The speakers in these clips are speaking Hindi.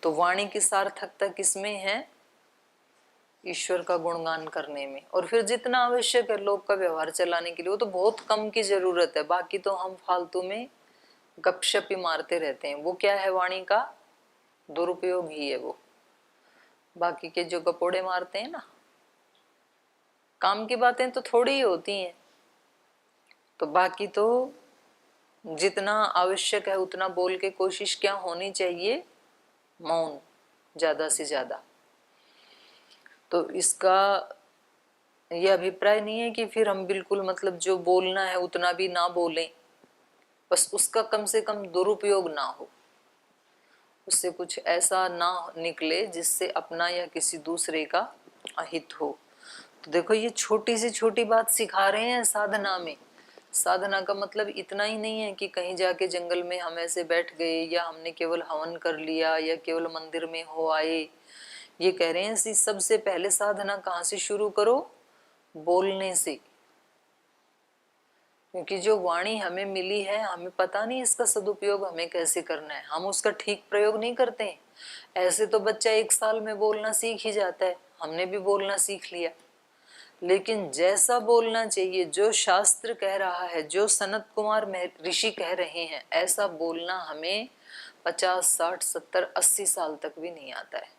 तो वाणी की सार्थकता किसमें है? ईश्वर का गुणगान करने में। और फिर जितना आवश्यक है लोग का व्यवहार चलाने के लिए, वो तो बहुत कम की जरूरत है, बाकी तो हम फालतू में गपशप ही मारते रहते हैं। वो क्या है? वाणी का दुरुपयोग ही है वो। बाकी के जो गपोड़े मारते हैं ना, काम की बातें तो थोड़ी ही होती हैं। तो बाकी तो जितना आवश्यक है उतना बोल के कोशिश क्या होनी चाहिए? मौन, ज्यादा से ज्यादा। तो इसका यह अभिप्राय नहीं है कि फिर हम बिल्कुल मतलब जो बोलना है उतना भी ना बोलें, बस उसका कम से कम दुरुपयोग ना हो, उससे कुछ ऐसा ना निकले जिससे अपना या किसी दूसरे का अहित हो। तो देखो ये छोटी से छोटी बात सिखा रहे हैं साधना में। साधना का मतलब इतना ही नहीं है कि कहीं जाके जंगल में हम ऐसे बैठ गए, या हमने केवल हवन कर लिया, या केवल मंदिर में हो आए। ये कह रहे हैं सबसे पहले साधना कहाँ से शुरू करो? बोलने से। क्योंकि जो वाणी हमें मिली है, हमें पता नहीं इसका सदुपयोग हमें कैसे करना है, हम उसका ठीक प्रयोग नहीं करते हैं। ऐसे तो बच्चा 1 साल में बोलना सीख ही जाता है, हमने भी बोलना सीख लिया। लेकिन जैसा बोलना चाहिए, जो शास्त्र कह रहा है, जो सनत कुमार ऋषि कह रहे हैं, ऐसा बोलना हमें 50, 60, 70, 80 साल तक भी नहीं आता है।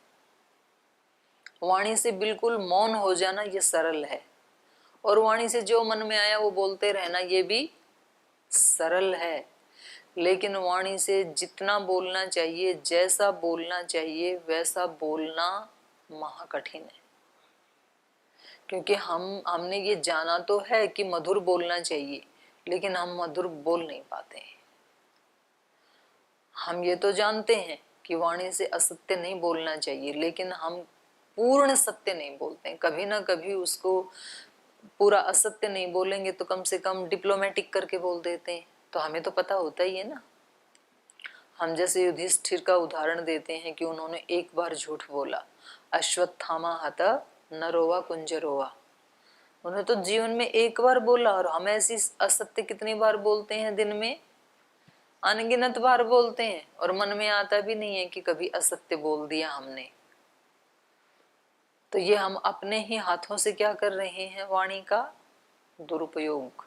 वाणी से बिल्कुल मौन हो जाना ये सरल है, और वाणी से जो मन में आया वो बोलते रहना ये भी सरल है। लेकिन वाणी से जितना बोलना चाहिए, जैसा बोलना चाहिए, वैसा बोलना महाकठिन है। क्योंकि हमने ये जाना तो है कि मधुर बोलना चाहिए, लेकिन हम मधुर बोल नहीं पाते हैं। हम ये तो जानते हैं कि वाणी से असत्य नहीं बोलना चाहिए, लेकिन हम पूर्ण सत्य नहीं बोलते हैं। कभी ना कभी उसको पूरा असत्य नहीं बोलेंगे तो कम से कम डिप्लोमेटिक करके बोल देते हैं। तो हमें तो पता होता ही है ना। हम जैसे युधिष्ठिर का उदाहरण देते हैं कि उन्होंने एक बार झूठ बोला, अश्वत्थामा हत नरोवा कुंजरोवा। उन्होंने तो जीवन में एक बार बोला, और हम ऐसी असत्य कितनी बार बोलते हैं दिन में? अनगिनत बार बोलते हैं, और मन में आता भी नहीं है कि कभी असत्य बोल दिया हमने। तो ये हम अपने ही हाथों से क्या कर रहे हैं? वाणी का दुरुपयोग।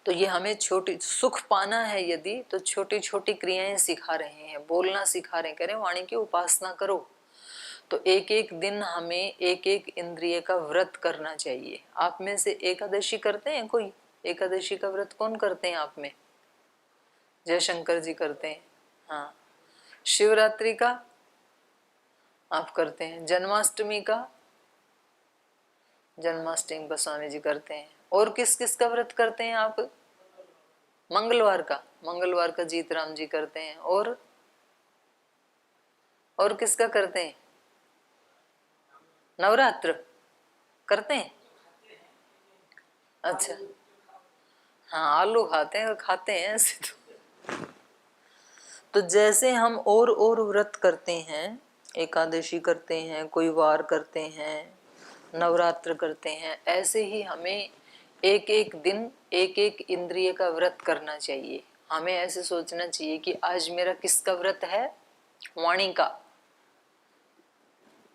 तो ये हमें छोटी सुख पाना है यदि, तो छोटी छोटी क्रियाएं सिखा रहे हैं, बोलना सिखा रहे हैं, कह रहे हैं वाणी की उपासना करो। तो एक एक दिन हमें एक एक इंद्रिय का व्रत करना चाहिए। आप में से एकादशी करते हैं कोई? एकादशी का व्रत कौन करते हैं आप में? जयशंकर जी करते हैं। हाँ। शिवरात्रि का आप करते हैं। जन्माष्टमी का? जन्माष्टमी पर स्वामी जी करते हैं। और किस किस का व्रत करते हैं आप? मंगलवार का? मंगलवार का जीत राम जी करते हैं। और किसका करते हैं? नवरात्र करते हैं। अच्छा, हाँ, आलू खाते हैं और खाते हैं ऐसे तो जैसे हम और व्रत करते हैं, एकादशी करते हैं, कोई वार करते हैं, नवरात्र करते हैं, ऐसे ही हमें एक एक दिन एक एक इंद्रिय का व्रत करना चाहिए। हमें ऐसे सोचना चाहिए कि आज मेरा किसका व्रत है? वाणी का।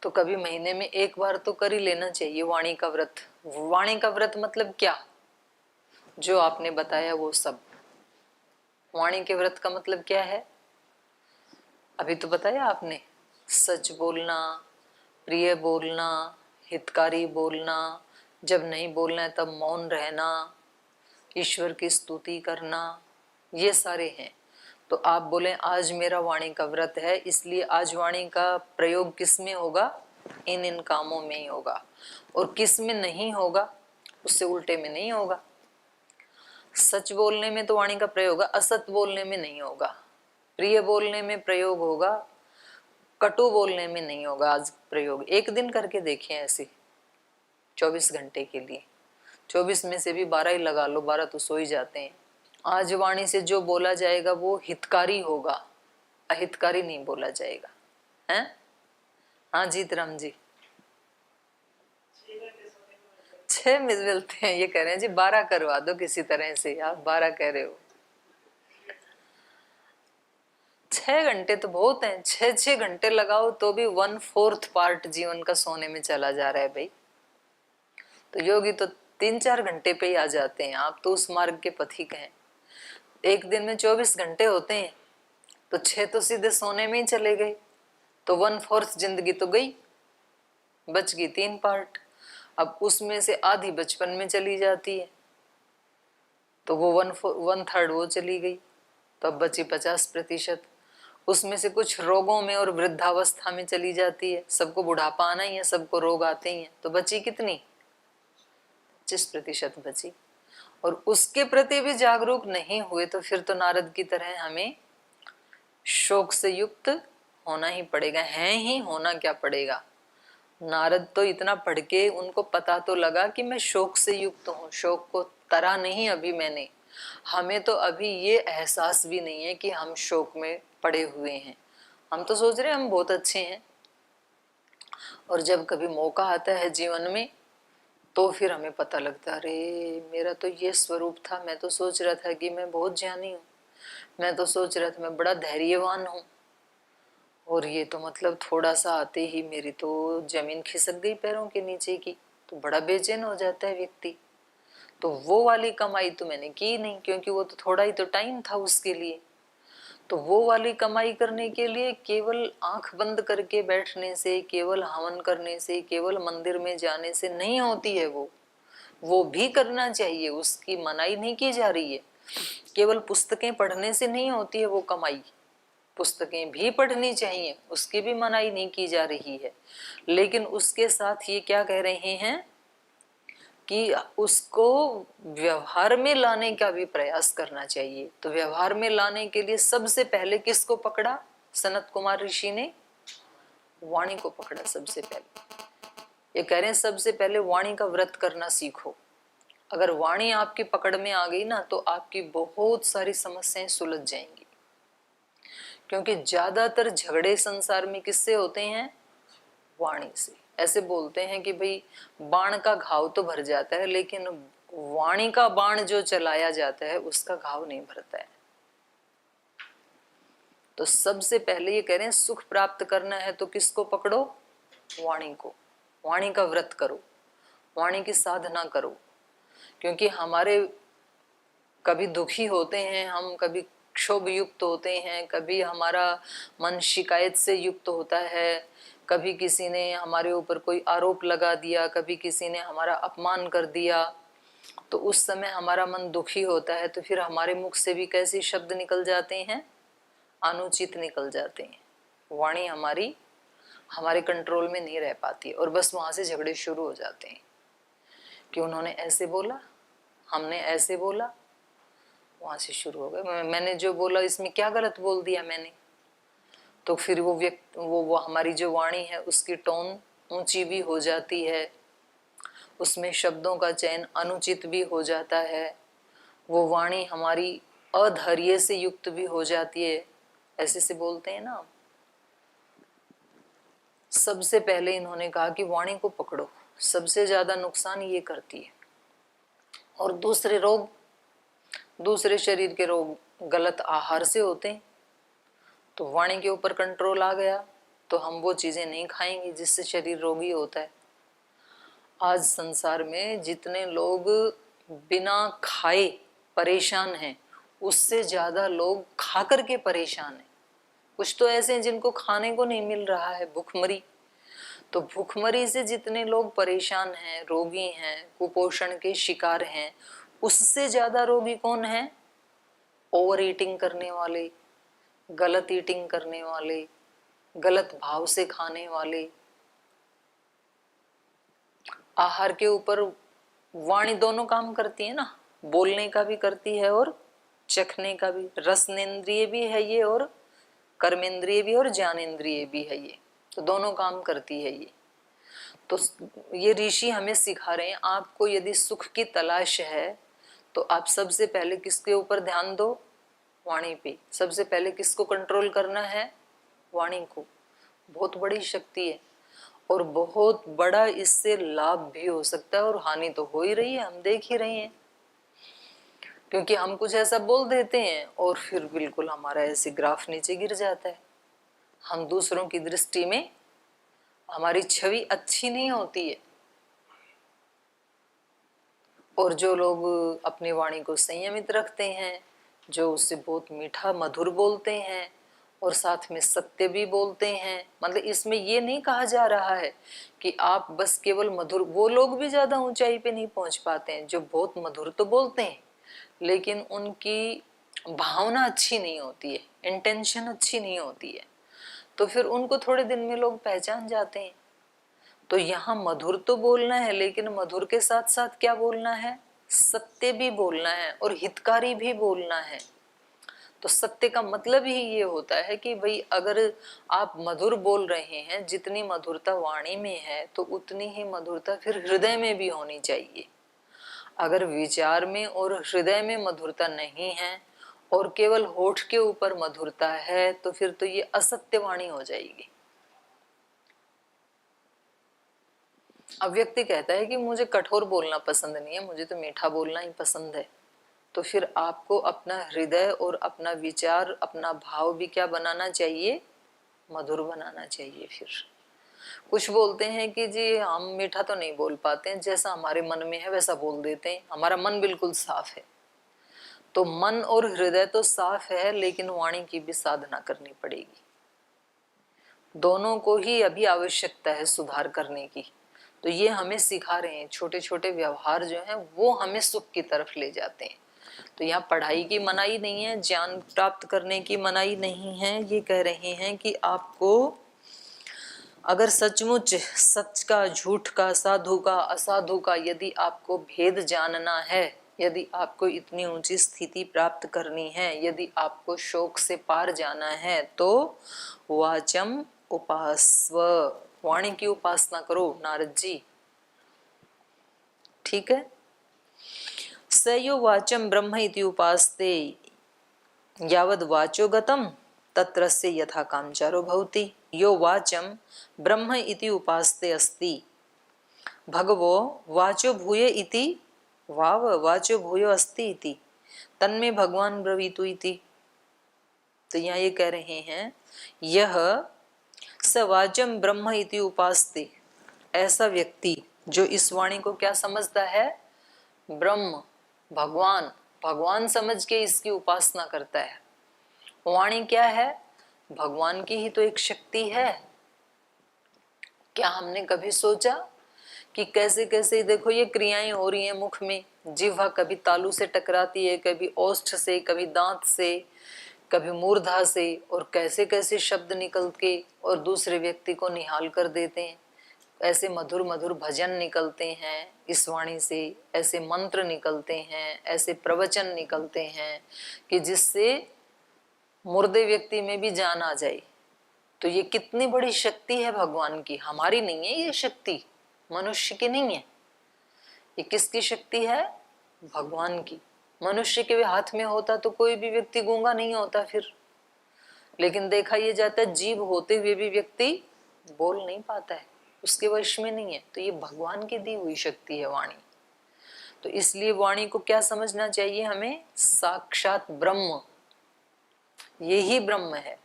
तो कभी महीने में एक बार तो कर ही लेना चाहिए वाणी का व्रत। वाणी का व्रत मतलब क्या? जो आपने बताया वो सब। वाणी के व्रत का मतलब क्या है? अभी तो बताया आपने। सच बोलना, प्रिय बोलना, हितकारी बोलना, जब नहीं बोलना है तब मौन रहना, ईश्वर की स्तुति करना, ये सारे हैं। तो आप बोले आज मेरा वाणी का व्रत है, इसलिए आज वाणी का प्रयोग किस में होगा? इन कामों में ही होगा। और किस में नहीं होगा? उससे उल्टे में नहीं होगा। सच बोलने में तो वाणी का प्रयोग होगा, असत बोलने में नहीं होगा। प्रिय बोलने में प्रयोग होगा, कटु बोलने में नहीं होगा। आज प्रयोग एक दिन करके देखें ऐसे 24 घंटे के लिए। 24 में से भी 12 ही लगा लो, 12 तो सो ही जाते हैं। आज वाणी से जो बोला जाएगा वो हितकारी होगा, अहितकारी नहीं बोला जाएगा। हैं? हाँ जीत राम जी। 6 मिलते हैं, ये कह रहे हैं जी 12 करवा दो किसी तरह से। आप 12 कह रहे हो। 6 घंटे तो बहुत हैं, 6 घंटे लगाओ तो भी 1/4 पार्ट जीवन का सोने में चला जा रहा है भाई। तो योगी तो 3-4 घंटे पे ही आ जाते हैं। आप तो उस मार्ग के पथिक हैं। एक दिन में 24 घंटे होते हैं, तो 6 तो सीधे सोने में ही चले गए, तो 1/4 जिंदगी तो गई, बच गई 3 पार्ट। अब उसमें से आधी बचपन में चली जाती है, तो वो 1/3 वो चली गई, तो अब बची 50%। उसमें से कुछ रोगों में और वृद्धावस्था में चली जाती है, सबको बुढ़ापा आना ही है, सबको रोग आते ही हैं, तो बची कितनी? 25% बची। और उसके प्रति भी जागरूक नहीं हुए तो फिर तो नारद की तरह हमें शोक से युक्त होना ही पड़ेगा। है ही होना क्या पड़ेगा। नारद तो इतना पढ़ के उनको पता तो लगा कि मैं शोक से युक्त हूँ, शोक को तरा नहीं अभी मैंने। हमें तो अभी ये एहसास भी नहीं है कि हम शोक में पड़े हुए हैं। हम तो सोच रहे हैं हम बहुत अच्छे हैं, और जब कभी मौका आता है जीवन में तो फिर हमें पता लगता है अरे मेरा तो ये स्वरूप था, मैं तो सोच रहा था कि मैं बहुत ज्ञानी हूँ, मैं तो सोच रहा था मैं बड़ा धैर्यवान हूँ, और ये तो मतलब थोड़ा सा आते ही मेरी तो जमीन खिसक गई पैरों के नीचे की। तो बड़ा बेचैन हो जाता है व्यक्ति। तो वो वाली कमाई तो मैंने की नहीं, क्योंकि वो तो थोड़ा ही तो टाइम था उसके लिए। तो वो वाली कमाई करने के लिए केवल आंख बंद करके बैठने से, केवल हवन करने से, केवल मंदिर में जाने से नहीं होती है। वो भी करना चाहिए, उसकी मनाही नहीं की जा रही है। केवल पुस्तकें पढ़ने से नहीं होती है वो कमाई, पुस्तकें भी पढ़नी चाहिए, उसकी भी मनाही नहीं की जा रही है। लेकिन उसके साथ ये क्या कह रहे हैं कि उसको व्यवहार में लाने का भी प्रयास करना चाहिए। तो व्यवहार में लाने के लिए सबसे पहले किसको पकड़ा? सनत कुमार ऋषि ने वाणी को पकड़ा सबसे पहले। ये कह रहे हैं सबसे पहले वाणी का व्रत करना सीखो। अगर वाणी आपकी पकड़ में आ गई ना, तो आपकी बहुत सारी समस्याएं सुलझ जाएंगी। क्योंकि ज्यादातर झगड़े संसार में किससे होते हैं? वाणी से। ऐसे बोलते हैं कि भाई बाण का घाव तो भर जाता है, लेकिन वाणी का बाण जो चलाया जाता है उसका घाव नहीं भरता है। तो सबसे पहले ये कह रहे हैं सुख प्राप्त करना है तो किसको पकड़ो? वाणी को। वाणी का व्रत करो, वाणी की साधना करो। क्योंकि हमारे कभी दुखी होते हैं हम, कभी क्षोभ युक्त होते हैं, कभी हमारा मन शिकायत से युक्त होता है, कभी किसी ने हमारे ऊपर कोई आरोप लगा दिया, कभी किसी ने हमारा अपमान कर दिया, तो उस समय हमारा मन दुखी होता है। तो फिर हमारे मुख से भी कैसे शब्द निकल जाते हैं? अनुचित निकल जाते हैं। वाणी हमारी हमारे कंट्रोल में नहीं रह पाती, और बस वहां से झगड़े शुरू हो जाते हैं कि उन्होंने ऐसे बोला, हमने ऐसे बोला, वहां से शुरू हो गए। मैंने जो बोला इसमें क्या गलत बोल दिया मैंने? तो फिर वो हमारी जो वाणी है उसकी टोन ऊंची भी हो जाती है, उसमें शब्दों का चयन अनुचित भी हो जाता है, वो वाणी हमारी अधैर्य से युक्त भी हो जाती है। ऐसे से बोलते हैं ना। सबसे पहले इन्होंने कहा कि वाणी को पकड़ो, सबसे ज्यादा नुकसान ये करती है। और दूसरे रोग, दूसरे शरीर के रोग गलत आहार से होते हैं। तो वाणी के ऊपर कंट्रोल आ गया तो हम वो चीजें नहीं खाएंगे जिससे शरीर रोगी होता है। आज संसार में जितने लोग बिना खाए परेशान हैं, उससे ज्यादा लोग खा करके परेशान हैं। कुछ तो ऐसे हैं जिनको खाने को नहीं मिल रहा है, भूखमरी। तो भूखमरी से जितने लोग परेशान हैं, रोगी हैं, कुपोषण के शिकार हैं, उससे ज्यादा रोगी कौन है? ओवर ईटिंग करने वाले, गलत ईटिंग करने वाले, गलत भाव से खाने वाले। आहार के ऊपर वाणी दोनों काम करती है ना, बोलने का भी करती है और चखने का भी। रसनेन्द्रिय भी है ये, और कर्मेंद्रिय भी, और ज्ञानेन्द्रिय भी है ये। तो दोनों काम करती है ये। तो ये ऋषि हमें सिखा रहे हैं, आपको यदि सुख की तलाश है तो आप सबसे पहले किसके ऊपर ध्यान दो? वाणी पे। सबसे पहले किसको कंट्रोल करना है? वाणी को। बहुत बड़ी शक्ति है, और बहुत बड़ा इससे लाभ भी हो सकता है, और हानि तो हो ही रही है, हम देख ही रहे हैं। क्योंकि हम कुछ ऐसा बोल देते हैं और फिर बिल्कुल हमारा ऐसे ग्राफ नीचे गिर जाता है। हम दूसरों की दृष्टि में हमारी छवि अच्छी नहीं होती है। और जो लोग अपनी वाणी को संयमित रखते हैं, जो उससे बहुत मीठा मधुर बोलते हैं और साथ में सत्य भी बोलते हैं, मतलब इसमें ये नहीं कहा जा रहा है कि आप बस केवल मधुर, वो लोग भी ज्यादा ऊंचाई पे नहीं पहुंच पाते हैं जो बहुत मधुर तो बोलते हैं लेकिन उनकी भावना अच्छी नहीं होती है, इंटेंशन अच्छी नहीं होती है, तो फिर उनको थोड़े दिन में लोग पहचान जाते हैं। तो यहाँ मधुर तो बोलना है लेकिन मधुर के साथ साथ क्या बोलना है, सत्य भी बोलना है और हितकारी भी बोलना है। तो सत्य का मतलब ही ये होता है कि भाई अगर आप मधुर बोल रहे हैं, जितनी मधुरता वाणी में है तो उतनी ही मधुरता फिर हृदय में भी होनी चाहिए। अगर विचार में और हृदय में मधुरता नहीं है और केवल होठ के ऊपर मधुरता है तो फिर तो ये असत्य वाणी हो जाएगी। अब व्यक्ति कहता है कि मुझे कठोर बोलना पसंद नहीं है, मुझे तो मीठा बोलना ही पसंद है, तो फिर आपको अपना हृदय और अपना विचार, अपना भाव भी क्या बनाना चाहिए, मधुर बनाना चाहिए। फिर कुछ बोलते हैं कि जी हम मीठा तो नहीं बोल पाते हैं, जैसा हमारे मन में है वैसा बोल देते हैं, हमारा मन बिल्कुल साफ है। तो मन और हृदय तो साफ है लेकिन वाणी की भी साधना करनी पड़ेगी। दोनों को ही अभी आवश्यकता है सुधार करने की। तो ये हमें सिखा रहे हैं, छोटे छोटे व्यवहार जो हैं वो हमें सुख की तरफ ले जाते हैं। तो यहाँ पढ़ाई की मनाही नहीं है, ज्ञान प्राप्त करने की मनाही नहीं है। ये कह रहे हैं कि आपको अगर सचमुच सच का, झूठ का, साधु का, असाधु का यदि आपको भेद जानना है, यदि आपको इतनी ऊंची स्थिति प्राप्त करनी है, यदि आपको शोक से पार जाना है तो वाचम उपास्व, वाणी की उपासना करो नारद जी। ठीक है। सयो वाचम ब्रह्म इति उपास्ते यावद वाचो गतम तत्रस्य यथा कामचारो भवति। यो वाचम ब्रह्म इति उपास्ते अस्ति भगवो वाचो भूय इति वाव वाचो भूयो अस्ति इति तन्मे भगवान ब्रवीतु इति। तो यहाँ ये कह रहे हैं यह स वाचम ब्रह्म इति उपास्ते, ऐसा व्यक्ति जो इस वाणी को क्या समझता है, ब्रह्म, भगवान, भगवान समझ के इसकी उपासना करता है। वाणी क्या है, भगवान की ही तो एक शक्ति है। क्या हमने कभी सोचा कि कैसे कैसे देखो ये क्रियाएं हो रही हैं मुख में, जिह्वा कभी तालू से टकराती है, कभी ओष्ठ से, कभी दांत से, कभी मूर्धा से, और कैसे कैसे शब्द निकल के और दूसरे व्यक्ति को निहाल कर देते हैं। ऐसे मधुर मधुर भजन निकलते हैं इस वाणी से, ऐसे मंत्र निकलते हैं, ऐसे प्रवचन निकलते हैं कि जिससे मुर्दे व्यक्ति में भी जान आ जाए। तो ये कितनी बड़ी शक्ति है भगवान की, हमारी नहीं है ये शक्ति, मनुष्य की नहीं है। ये किसकी शक्ति है, भगवान की। मनुष्य के हाथ में होता तो कोई भी व्यक्ति गूंगा नहीं होता फिर, लेकिन देखा ये जाता है जीव होते हुए भी व्यक्ति बोल नहीं पाता है, उसके वश में नहीं है। तो ये भगवान की दी हुई शक्ति है वाणी। तो इसलिए वाणी को क्या समझना चाहिए हमें, साक्षात ब्रह्म, यही ब्रह्म है।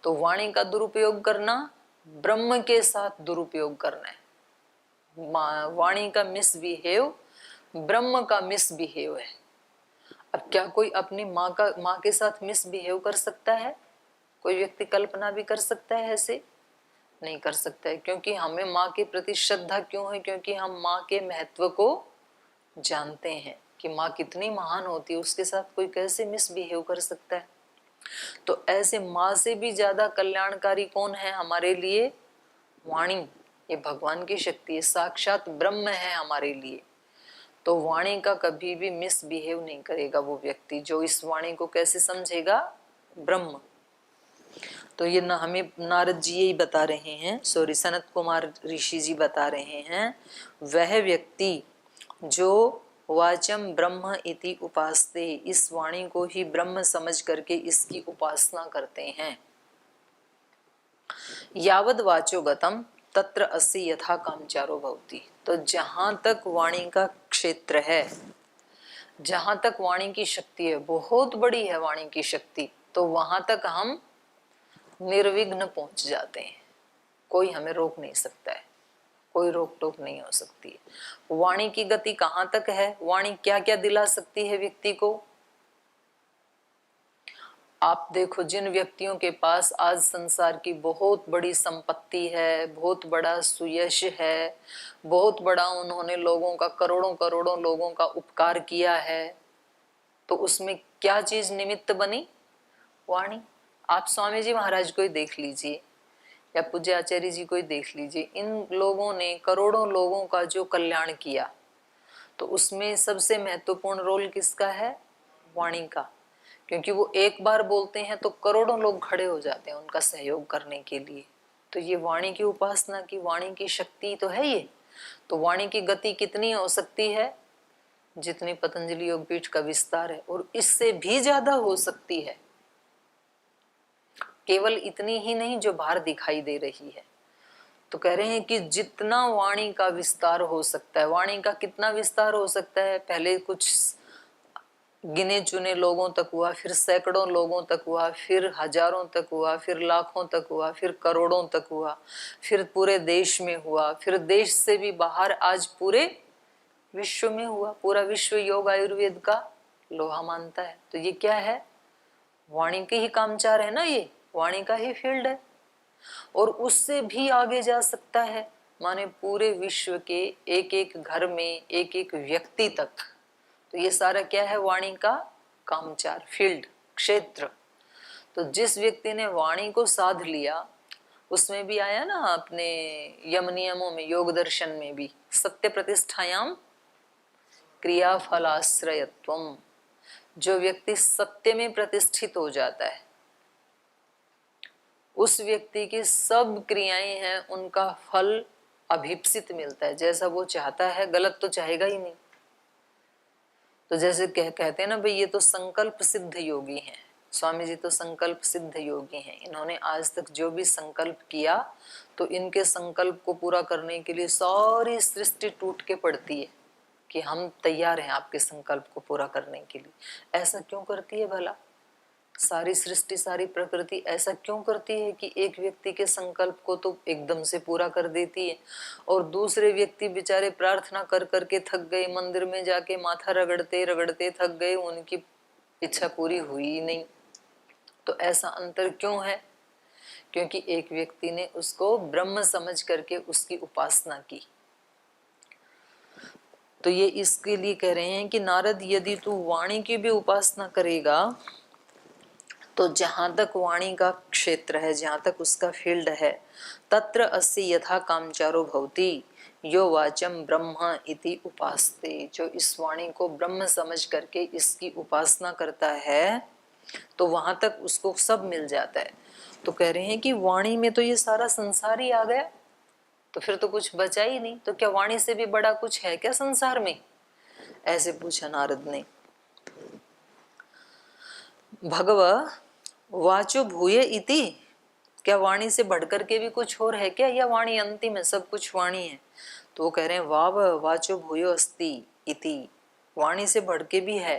तो वाणी का दुरुपयोग करना ब्रह्म के साथ दुरुपयोग करना है। वाणी का मिसबिहेव ब्रह्म का मिसबिहेव है। अब क्या कोई अपनी माँ के साथ मिसबिहेव कर सकता है, कोई व्यक्ति कल्पना भी कर सकता है ऐसे, नहीं कर सकता है। क्योंकि हमें माँ के प्रति श्रद्धा क्यों है, क्योंकि हम माँ के महत्व को जानते हैं कि माँ कितनी महान होती है, उसके साथ कोई कैसे मिसबिहेव कर सकता है। तो ऐसे माँ से भी ज्यादा कल्याणकारी कौन है हमारे लिए, वाणी। ये भगवान की शक्ति है, साक्षात ब्रह्म है हमारे लिए। तो वाणी का कभी भी मिसबिहेव नहीं करेगा वो व्यक्ति जो इस वाणी को कैसे समझेगा, ब्रह्म। तो ये ना हमें नारद जी यही बता रहे हैं, सॉरी सनत कुमार ऋषि जी बता रहे हैं, वह व्यक्ति जो वाचम ब्रह्म इति उपासते, इस वाणी को ही ब्रह्म समझ करके इसकी उपासना करते हैं। यावद वाचो गतम तत्र अस्ति यथा कामचारो भवति। तो जहां तक वाणी का क्षेत्र है, जहां तक वाणी की शक्ति है, बहुत बड़ी है वाणी की शक्ति, तो वहां तक हम निर्विघ्न पहुंच जाते हैं। कोई हमें रोक नहीं सकता है, कोई रोक टोक नहीं हो सकती है। वाणी की गति कहां तक है, वाणी क्या क्या दिला सकती है व्यक्ति को। आप देखो, जिन व्यक्तियों के पास आज संसार की बहुत बड़ी संपत्ति है, बहुत बड़ा सुयश है, बहुत बड़ा उन्होंने लोगों का, करोड़ों करोड़ों लोगों का उपकार किया है, तो उसमें क्या चीज निमित्त बनी? वाणी। आप स्वामी जी महाराज को ही देख लीजिए या पूज्य आचार्य जी को ही देख लीजिए, इन लोगों ने करोड़ों लोगों का जो कल्याण किया, तो उसमें सबसे महत्वपूर्ण रोल किसका है? वाणी का। क्योंकि वो एक बार बोलते हैं तो करोड़ों लोग खड़े हो जाते हैं उनका सहयोग करने के लिए। तो ये वाणी की उपासना की, वाणी की शक्ति तो है ये। तो वाणी की गति कितनी हो सकती है? जितनी पतंजलि योगपीठ का विस्तार है, और इससे भी ज्यादा हो सकती है। केवल इतनी ही नहीं जो बाहर दिखाई दे रही है। तो कह रहे हैं कि जितना वाणी का विस्तार हो सकता है, वाणी का कितना विस्तार हो सकता है? पहले कुछ गिने चुने लोगों तक हुआ, फिर सैकड़ों लोगों तक हुआ, फिर हजारों तक हुआ, फिर लाखों तक हुआ, फिर करोड़ों तक हुआ, फिर पूरे देश में हुआ, फिर देश से भी बाहर आज पूरे विश्व में हुआ। पूरा विश्व योग आयुर्वेद का लोहा मानता है। तो ये क्या है? वाणी के ही कामचार है ना, ये वाणी का ही फील्ड है। और उससे भी आगे जा सकता है, माने पूरे विश्व के एक एक घर में एक एक व्यक्ति तक। तो ये सारा क्या है? वाणी का कामचार, फील्ड, क्षेत्र। तो जिस व्यक्ति ने वाणी को साध लिया, उसमें भी आया ना अपने यम नियमों में, योग दर्शन में भी, सत्य प्रतिष्ठायाम क्रिया फलाश्रयत्वम। जो व्यक्ति सत्य में प्रतिष्ठित हो जाता है, उस व्यक्ति की सब क्रियाएं हैं उनका फल अभीप्सित मिलता है, जैसा वो चाहता है। गलत तो चाहेगा ही नहीं। तो जैसे कहते हैं ना भाई, ये तो संकल्प सिद्ध योगी हैं। स्वामी जी तो संकल्प सिद्ध योगी हैं। इन्होंने आज तक जो भी संकल्प किया, तो इनके संकल्प को पूरा करने के लिए सारी सृष्टि टूट के पड़ती है कि हम तैयार हैं आपके संकल्प को पूरा करने के लिए। ऐसा क्यों करती है भला? सारी सृष्टि, सारी प्रकृति ऐसा क्यों करती है कि एक व्यक्ति के संकल्प को तो एकदम से पूरा कर देती है, और दूसरे व्यक्ति बेचारे प्रार्थना कर करके थक गए, मंदिर में जाके माथा रगड़ते रगड़ते थक गए, उनकी इच्छा पूरी हुई ही नहीं। तो ऐसा अंतर क्यों है? क्योंकि एक व्यक्ति ने उसको ब्रह्म समझ करके उसकी उपासना की। तो ये इसके लिए कह रहे हैं कि नारद, यदि तू वाणी की भी उपासना करेगा, तो जहां तक वाणी का क्षेत्र है, जहां तक उसका फील्ड है, तत्र अस्य यथा कामचारो भवति यो वाचम ब्रह्म इति उपासते। जो इस वाणी को ब्रह्म समझ करके इसकी उपासना करता है, तो वहां तक उसको सब मिल जाता है। तो कह रहे हैं कि वाणी में तो ये सारा संसार ही आ गया, तो फिर तो कुछ बचा ही नहीं। तो क्या वाणी से भी बड़ा कुछ है क्या संसार में? ऐसे पूछा नारद ने। भगव वाचो भूय इति, क्या वाणी से बढ़कर के भी कुछ और है क्या, या वाणी अंतिम है, सब कुछ वाणी है? तो वो कह रहे हैं वाव वाचो भूयो अस्ति इति, वाणी से बढ़ के भी है।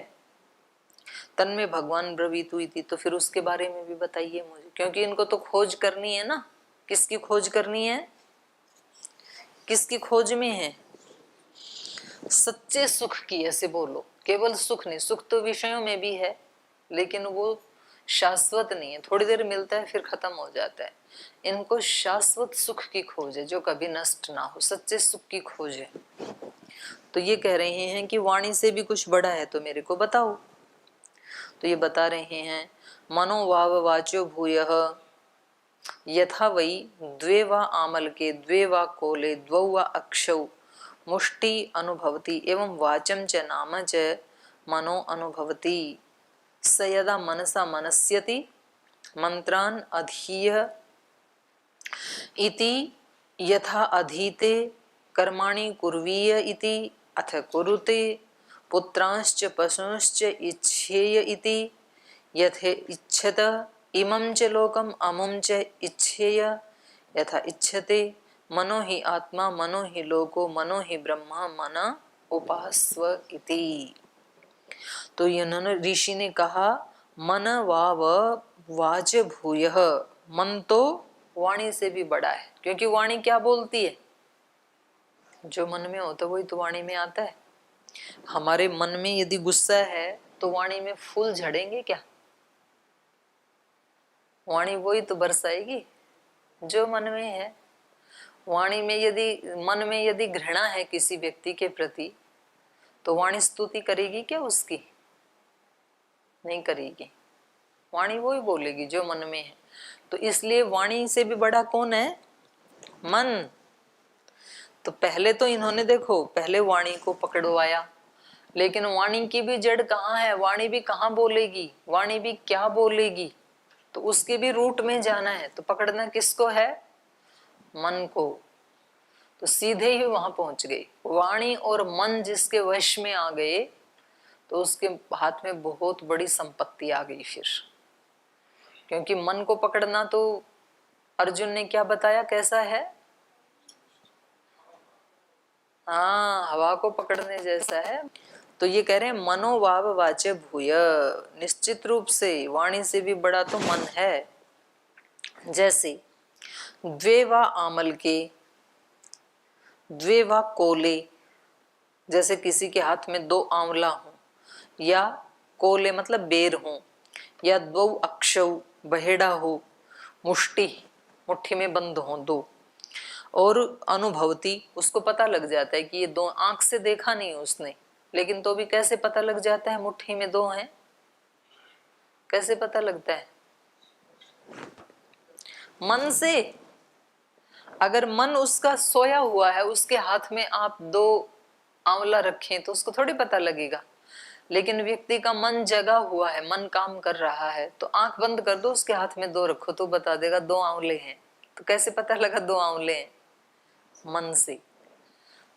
तन्मे भगवान ब्रवीतु इति, तो फिर उसके बारे में भी बताइए मुझे, क्योंकि इनको तो खोज करनी है ना। किसकी खोज करनी है? किसकी खोज में है? सच्चे सुख की। ऐसे बोलो, केवल सुख नहीं, सुख तो विषयों में भी है, लेकिन वो शाश्वत नहीं है, थोड़ी देर मिलता है फिर खत्म हो जाता है। इनको शाश्वत सुख की खोज है, जो कभी नष्ट ना हो, सच्चे सुख की खोज है। तो ये कह रहे हैं कि वाणी से भी कुछ बड़ा है, तो मेरे को बताओ। तो ये बता रहे हैं, मनोवाव वाचो भूयः यथा वै द्वे वा आमल के द्वे वा कोले द्वौ वा अक्षौ मुष्टि अनुभवति एवं वाचम च नाम च मनो अनुभवति स यदा मनसा मनस्यति मंत्रान अधीय इति यथा अधीते कर्माणि कुर्वीय इति अथ कुरुते पुत्रांश्च पशूंश्च इच्छेय इति यथे इच्छत इमं च लोकम अमुं च इच्छेय यथा इच्छते मनो हि आत्मा मनो हि लोको मनो हि ब्रह्मा मन उपास्व इति। तो इन्होंने ऋषि ने कहा मन वाव वाच भूयः, मन तो वाणी से भी बड़ा है, क्योंकि वाणी क्या बोलती है, जो मन में होता है वही तो वाणी में आता है। हमारे मन में यदि गुस्सा है तो वाणी में फूल झड़ेंगे क्या? वाणी वही तो बरसाएगी जो मन में है। वाणी में यदि मन में यदि घृणा है किसी व्यक्ति के प्रति तो वाणी स्तुति करेगी क्या उसकी? नहीं करेगी। वाणी वही बोलेगी जो मन में है। तो इसलिए वाणी से भी बड़ा कौन है? मन। तो पहले तो इन्होंने देखो पहले वाणी को पकड़वाया, लेकिन वाणी की भी जड़ कहाँ है? वाणी भी कहाँ बोलेगी, वाणी भी क्या बोलेगी, तो उसके भी रूट में जाना है। तो पकड़ना किसको है? मन को। तो सीधे ही वहां पहुंच गए। वाणी और मन जिसके वश में आ गए तो उसके हाथ में बहुत बड़ी संपत्ति आ गई फिर। क्योंकि मन को पकड़ना तो अर्जुन ने क्या बताया कैसा है? हाँ, हवा को पकड़ने जैसा है। तो ये कह रहे हैं मनोवाव वाचे भूय, निश्चित रूप से वाणी से भी बड़ा तो मन है। जैसे द्वे वा आमल के, द्वे वा कोले, जैसे किसी के हाथ में दो आंवला हो, या कोले मतलब बेर हो, या दो अक्षौ बहेड़ा हो, मुष्टि मुट्ठी में बंद हो दो, और अनुभवती उसको पता लग जाता है कि ये दो, आंख से देखा नहीं उसने, लेकिन तो भी कैसे पता लग जाता है मुट्ठी में दो हैं? कैसे पता लगता है? मन से। अगर मन उसका सोया हुआ है, उसके हाथ में आप दो आंवला रखें तो उसको थोड़ी पता लगेगा। लेकिन व्यक्ति का मन जगा हुआ है, मन काम कर रहा है, तो आंख बंद कर दो, उसके हाथ में दो रखो तो बता देगा दो आंवले हैं। तो कैसे पता लगा दो आंवले हैं? मन से।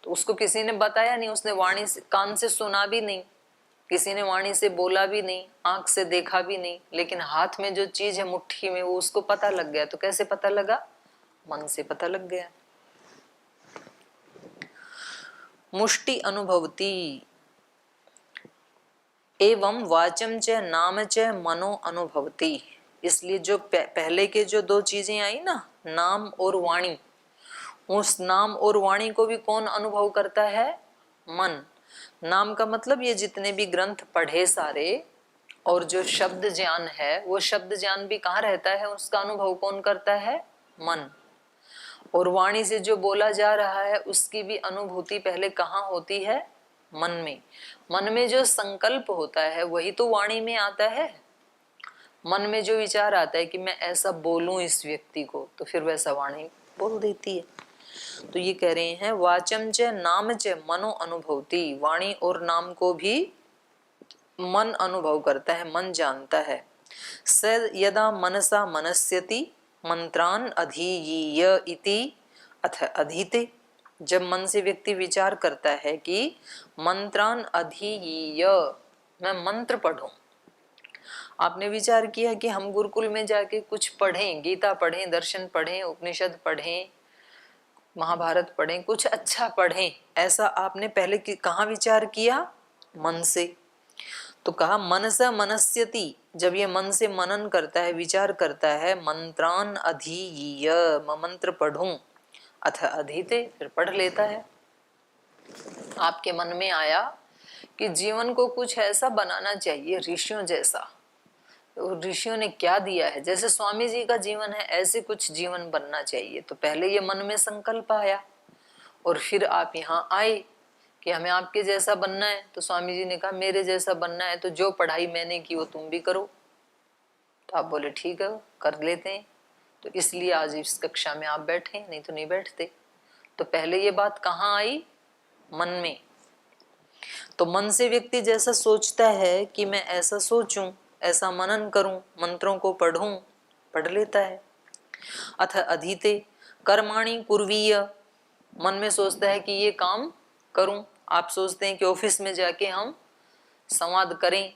तो उसको किसी ने बताया नहीं, उसने वाणी से, कान से सुना भी नहीं, किसी ने वाणी से बोला भी नहीं, आंख से देखा भी नहीं, लेकिन हाथ में जो चीज है मुट्ठी में वो उसको पता लग गया। तो कैसे पता लगा? मन से पता लग गया। मुष्टि अनुभवती एवं वाचम च नाम च मनो अनुभवती। इसलिए जो पहले के जो दो चीजें आई ना, नाम और वाणी, उस नाम और वाणी को भी कौन अनुभव करता है? मन। नाम का मतलब ये जितने भी ग्रंथ पढ़े सारे, और जो शब्द ज्ञान है वो शब्द ज्ञान भी कहाँ रहता है, उसका अनुभव कौन करता है? मन। और वाणी से जो बोला जा रहा है उसकी भी अनुभूति पहले कहाँ होती है? मन में। मन में जो संकल्प होता है वही तो वाणी में आता है। मन में जो विचार आता है कि मैं ऐसा बोलूं इस व्यक्ति को, तो फिर वैसा वाणी बोल देती है। तो ये कह रहे हैं वाचम च नाम च मनो अनुभवती, वाणी और नाम को भी मन अनुभव करता है, मन जानता है। स यदा मनसा मनस्यति मंत्रान अधीयीय इति अथ अधीते। जब मन से व्यक्ति विचार करता है कि मंत्रान अधीयीय, मैं मंत्र पढ़ूं। आपने विचार किया कि हम गुरुकुल में जाके कुछ पढ़ें, गीता पढ़ें, दर्शन पढ़ें, उपनिषद पढ़ें, महाभारत पढ़ें, कुछ अच्छा पढ़ें, ऐसा आपने पहले कहाँ विचार किया? मन से। तो कहा मनसा मनस्यति, जब ये मन से मनन करता है, विचार करता है, मंत्रान अधीयीय, मंत्र पढ़ूं, अथ अधीते, फिर पढ़ लेता है। आपके मन में आया कि जीवन को कुछ ऐसा बनाना चाहिए ऋषियों जैसा। तो ऋषियों ने क्या दिया है, जैसे स्वामी जी का जीवन है ऐसे कुछ जीवन बनना चाहिए। तो पहले ये मन में संकल्प आया और फिर आप यहाँ आए कि हमें आपके जैसा बनना है। तो स्वामी जी ने कहा मेरे जैसा बनना है तो जो पढ़ाई मैंने की वो तुम भी करो। तो आप बोले ठीक है कर लेते हैं। तो इसलिए आज इस कक्षा में आप बैठे, नहीं तो नहीं बैठते। तो पहले ये बात कहाँ आई? मन में। तो मन से व्यक्ति जैसा सोचता है कि मैं ऐसा सोचूं, ऐसा मनन करूं, मंत्रों को पढ़ूं, पढ़ लेता है। अथ अधीते कर्माणि कुर्वीय, मन में सोचता है कि ये काम करूं। आप सोचते हैं कि ऑफिस में जाके हम संवाद करें,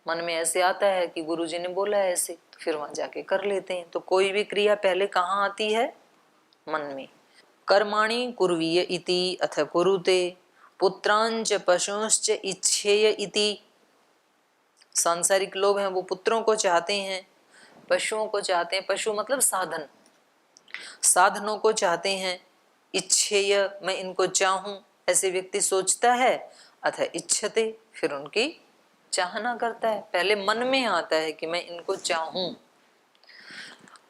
मन में ऐसे आता है कि गुरुजी ने बोला है ऐसे, तो फिर वहां जाके कर लेते हैं। तो कोई भी क्रिया पहले कहाँ आती है? मन में। कर्माणि कुर्वीय इति अथ कुरुते पुत्रांच पशुंश्च इच्छेय इति। सांसारिक लोग हैं वो पुत्रों को चाहते हैं, पशुओं को चाहते हैं, पशु मतलब साधन, साधनों को चाहते हैं। इच्छेय, मैं इनको चाहूं, ऐसे व्यक्ति सोचता है। अथ इच्छते, फिर उनकी चाहना करता है। पहले मन में आता है कि मैं इनको चाहूं।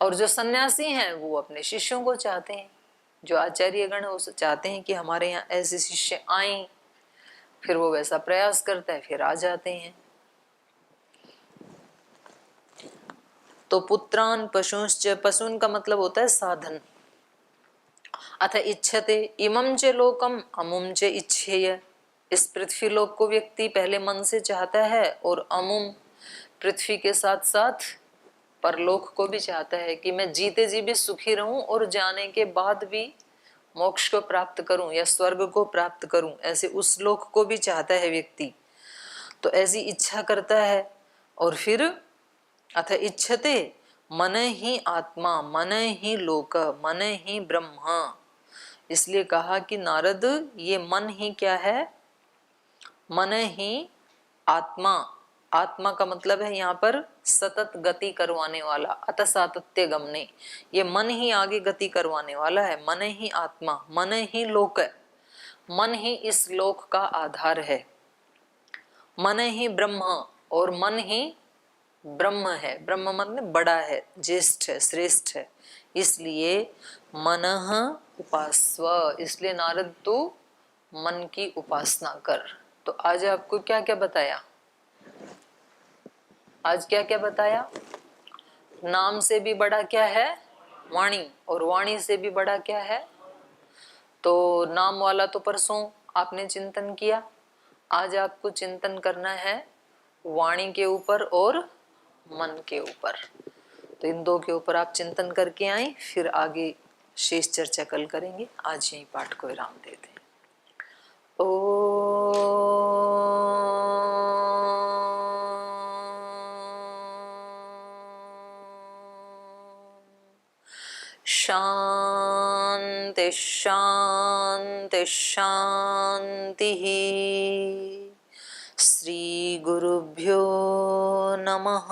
और जो सन्यासी हैं वो अपने शिष्यों को चाहते हैं, जो आचार्य गण है वो चाहते हैं कि हमारे यहाँ ऐसे शिष्य आए, फिर वो वैसा प्रयास करता है, फिर आ जाते हैं। तो पुत्रान पशुश्च, पशुन का मतलब होता है साधन। अथ इच्छते इमं च लोकम अमुम च इच्छेय, इस पृथ्वी लोक को व्यक्ति पहले मन से चाहता है, और अमुम पृथ्वी के साथ साथ परलोक को भी चाहता है कि मैं जीते जी भी सुखी रहूं और जाने के बाद भी मोक्ष को प्राप्त करूं या स्वर्ग को प्राप्त करूं, ऐसे उस लोक को भी चाहता है व्यक्ति। तो ऐसी इच्छा करता है। और फिर अथ इच्छते मन ही आत्मा, मन ही लोक, मन ही ब्रह्म। इसलिए कहा कि नारद ये मन ही क्या है, मन ही आत्मा। आत्मा का मतलब है यहाँ पर सतत गति करवाने वाला, अत सातत्य गमने, ये मन ही आगे गति करवाने वाला है। मन ही आत्मा, मन ही लोक, मन ही इस लोक का आधार है। मन ही ब्रह्म, और मन ही ब्रह्म है। ब्रह्म मतलब बड़ा है, ज्येष्ठ है, श्रेष्ठ है। इसलिए मनः उपास्व, इसलिए नारद तू मन की उपासना कर। तो आज आपको क्या क्या बताया, आज क्या क्या बताया? नाम से भी बड़ा क्या है? वाणी, और वाणी से भी बड़ा क्या है? तो नाम वाला तो परसों आपने चिंतन किया, आज आपको चिंतन करना है वाणी के ऊपर और मन के ऊपर। तो इन दो के ऊपर आप चिंतन करके आए, फिर आगे शेष चर्चा कल करेंगे। आज यही पाठ को विराम देते हैं। ओ शांति शांति शांति। श्री गुरुभ्यो नमः।